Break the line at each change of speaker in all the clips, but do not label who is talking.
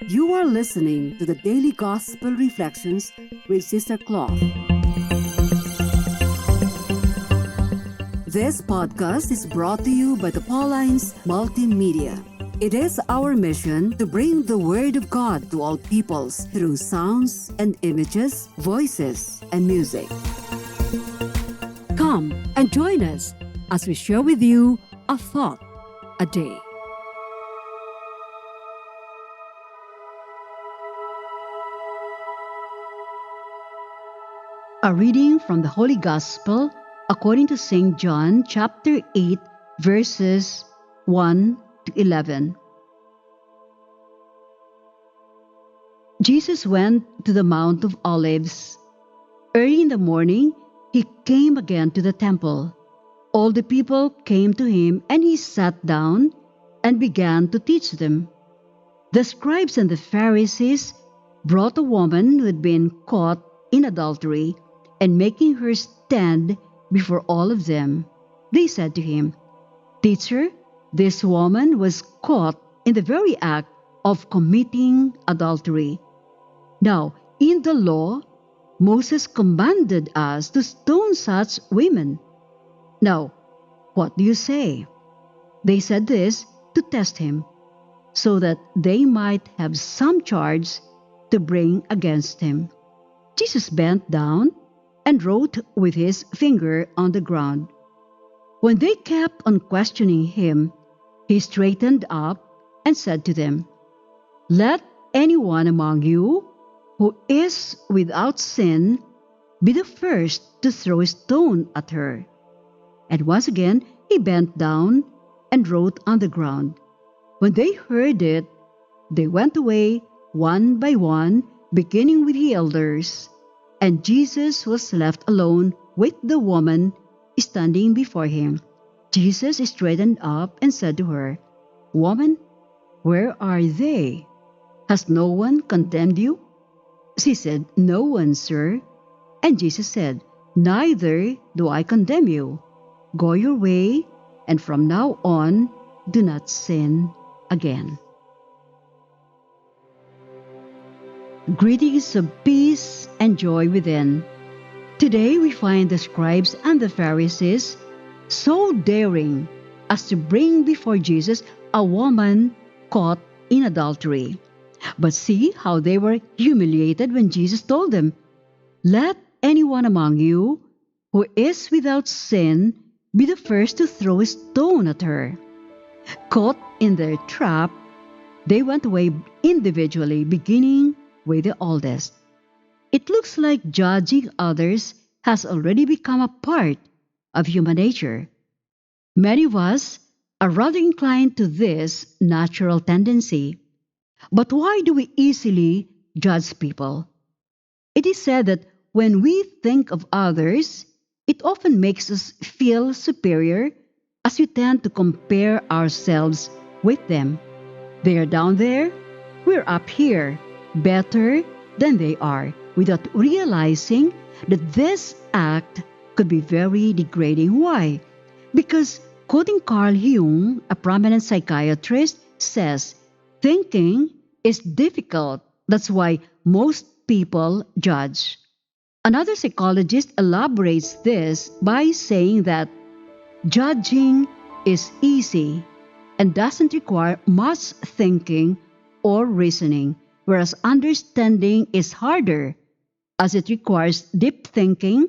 You are listening to the Daily Gospel Reflections with Sister Cloth. This podcast is brought to you by the Paulines Multimedia. It is our mission to bring the Word of God to all peoples through sounds and images, voices, and music. Come and join us as we share with you a thought a day. A reading from the Holy Gospel according to St. John chapter 8 verses 1 to 11. Jesus went to the Mount of Olives. Early in the morning, he came again to the temple. All the people came to him, and he sat down and began to teach them. The scribes and the Pharisees brought a woman who had been caught in adultery, and making her stand before all of them, they said to him, "Teacher, this woman was caught in the very act of committing adultery. Now, in the law, Moses commanded us to stone such women. Now, what do you say?" They said this to test him, so that they might have some charge to bring against him. Jesus bent down and wrote with his finger on the ground. When they kept on questioning him, he straightened up and said to them, "Let anyone among you who is without sin be the first to throw a stone at her." And once again he bent down and wrote on the ground. When they heard it, they went away one by one, beginning with the elders. And Jesus was left alone with the woman standing before him. Jesus straightened up and said to her, "Woman, where are they? Has no one condemned you?" She said, "No one, sir." And Jesus said, "Neither do I condemn you. Go your way, and from now on, do not sin again." Greetings of peace and joy within. Today we find the scribes and the Pharisees so daring as to bring before Jesus a woman caught in adultery. But see how they were humiliated when Jesus told them, "Let anyone among you who is without sin be the first to throw a stone at her." Caught in their trap, they went away individually, beginning with the oldest. It looks like judging others has already become a part of human nature. Many of us are rather inclined to this natural tendency. But why do we easily judge people? It is said that when we think of others, it often makes us feel superior, as we tend to compare ourselves with them. They are down there, we're up here, better than they are, without realizing that this act could be very degrading. Why? Because, quoting Carl Jung, a prominent psychiatrist, says, "Thinking is difficult. That's why most people judge." Another psychologist elaborates this by saying that judging is easy and doesn't require much thinking or reasoning, whereas understanding is harder, as it requires deep thinking,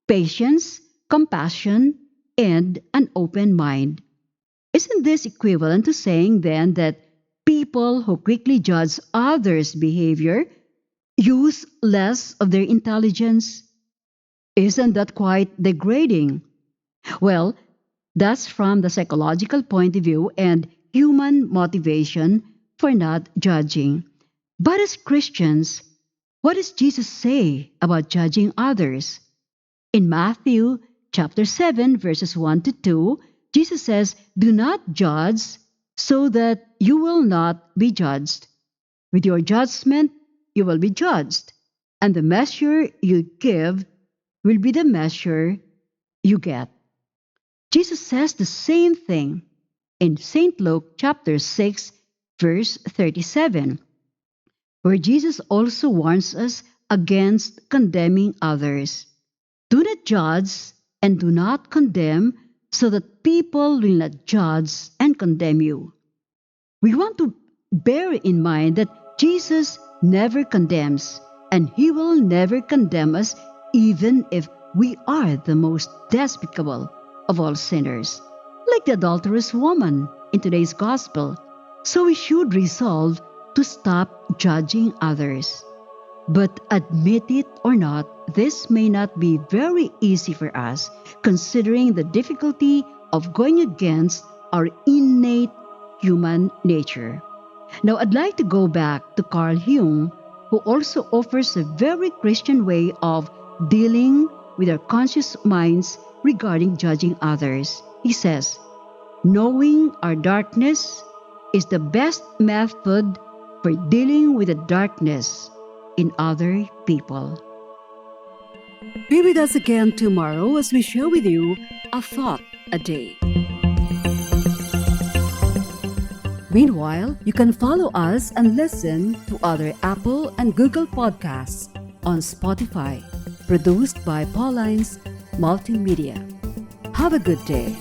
patience, compassion, and an open mind. Isn't this equivalent to saying then that people who quickly judge others' behavior use less of their intelligence? Isn't that quite degrading? Well, that's from the psychological point of view and human motivation for not judging. But as Christians, what does Jesus say about judging others? In Matthew chapter 7 verses 1 to 2, Jesus says, "Do not judge so that you will not be judged. With your judgment you will be judged, and the measure you give will be the measure you get." Jesus says the same thing in St. Luke chapter 6 verse 37. where Jesus also warns us against condemning others. Do not judge and do not condemn, so that people will not judge and condemn you. We want to bear in mind that Jesus never condemns, and He will never condemn us even if we are the most despicable of all sinners, like the adulterous woman in today's gospel. So we should resolve to stop judging others. But admit it or not, this may not be very easy for us, considering the difficulty of going against our innate human nature. Now, I'd like to go back to Carl Jung, who also offers a very Christian way of dealing with our conscious minds regarding judging others. He says, knowing our darkness is the best method for dealing with the darkness in other people. Be with us again tomorrow as we share with you a thought a day. Meanwhile, you can follow us and listen to other Apple and Google podcasts on Spotify, produced by Paulines Multimedia. Have a good day.